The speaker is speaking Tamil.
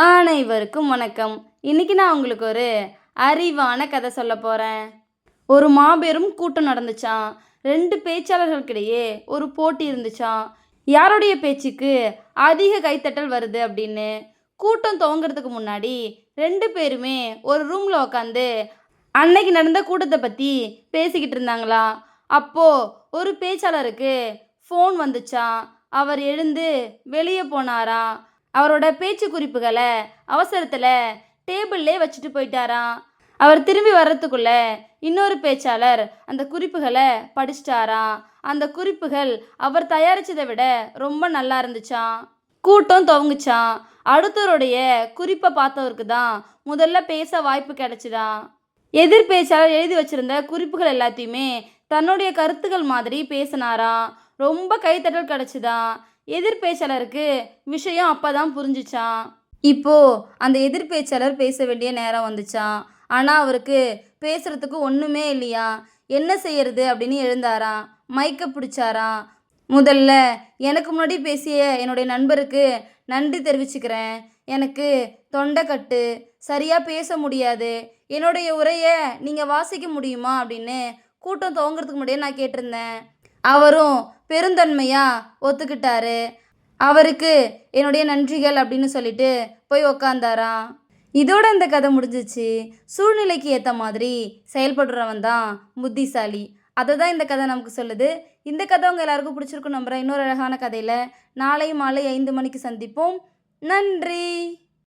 அனைவருக்கும் வணக்கம். இன்னைக்கு நான் உங்களுக்கு ஒரு அறிவான கதை சொல்ல போறேன். ஒரு மாபெரும் கூட்டம் நடந்துச்சாம். 2 பேச்சாளர்களுக்கிடையே ஒரு போட்டி இருந்துச்சாம். யாருடைய பேச்சுக்கு அதிக கைத்தட்டல் வருது அப்படின்னு. கூட்டம் துவங்குறதுக்கு முன்னாடி 2 பேருமே ஒரு ரூம்ல உட்காந்து அன்னைக்கு நடந்த கூட்டத்தை பத்தி பேசிக்கிட்டு இருந்தாங்களாம். அப்போ ஒரு பேச்சாளருக்கு ஃபோன் வந்துச்சாம். அவர் எழுந்து வெளியே போனாராம். அவரோட பேச்சு குறிப்புகளை அவசரத்தில் டேபிள்லே வச்சுட்டு போயிட்டாராம். அவர் திரும்பி வர்றதுக்குள்ள இன்னொரு பேச்சாளர் அந்த குறிப்புகளை படிச்சிட்டாராம். அந்த குறிப்புகள் அவர் தயாரிச்சதை விட ரொம்ப நல்லா இருந்துச்சாம். கூட்டம் துவங்குச்சாம். அடுத்தவருடைய குறிப்பை பார்த்தவருக்கு தான் முதல்ல பேச வாய்ப்பு கிடைச்சிதான். எதிர் பேச்சாளர் எழுதி வச்சிருந்த குறிப்புகள் எல்லாத்தையுமே தன்னுடைய கருத்துக்கள் மாதிரி பேசினாராம். ரொம்ப கைத்தட்டல் கிடைச்சிதான். எதிர் பேச்சாளருக்கு விஷயம் அப்பதான் புரிஞ்சிச்சான். இப்போ அந்த எதிர் பேச்சாளர் பேச வேண்டிய நேரம் வந்துச்சான். ஆனால் அவருக்கு பேசுறதுக்கு ஒன்றுமே இல்லையா. என்ன செய்யறது அப்படின்னு எழுந்தாராம். மைக்கை பிடிச்சாராம். முதல்ல எனக்கு முன்னாடி பேசிய என்னுடைய நண்பருக்கு நன்றி தெரிவிச்சுக்கிறேன். எனக்கு தொண்டைக்கட்டு, சரியாக பேச முடியாது. என்னுடைய உரையை நீங்கள் வாசிக்க முடியுமா அப்படின்னு கூட்டம் துவங்குறதுக்கு முன்னாடியே நான் கேட்டிருந்தேன். அவரும் பெருந்தன்மையாக ஒத்துக்கிட்டாரு. அவருக்கு என்னுடைய நன்றிகள் அப்படின்னு சொல்லிட்டு போய் உக்காந்தாராம். இதோட இந்த கதை முடிஞ்சிச்சு. சூழ்நிலைக்கு ஏற்ற மாதிரி செயல்படுறவன் தான் புத்திசாலி. அதை தான் இந்த கதை நமக்கு சொல்லுது. இந்த கதை உங்கள் எல்லாருக்கும் பிடிச்சிருக்கும் நம்புகிறேன். இன்னொரு அழகான கதையில் நாளை மாலை 5 மணிக்கு சந்திப்போம். நன்றி.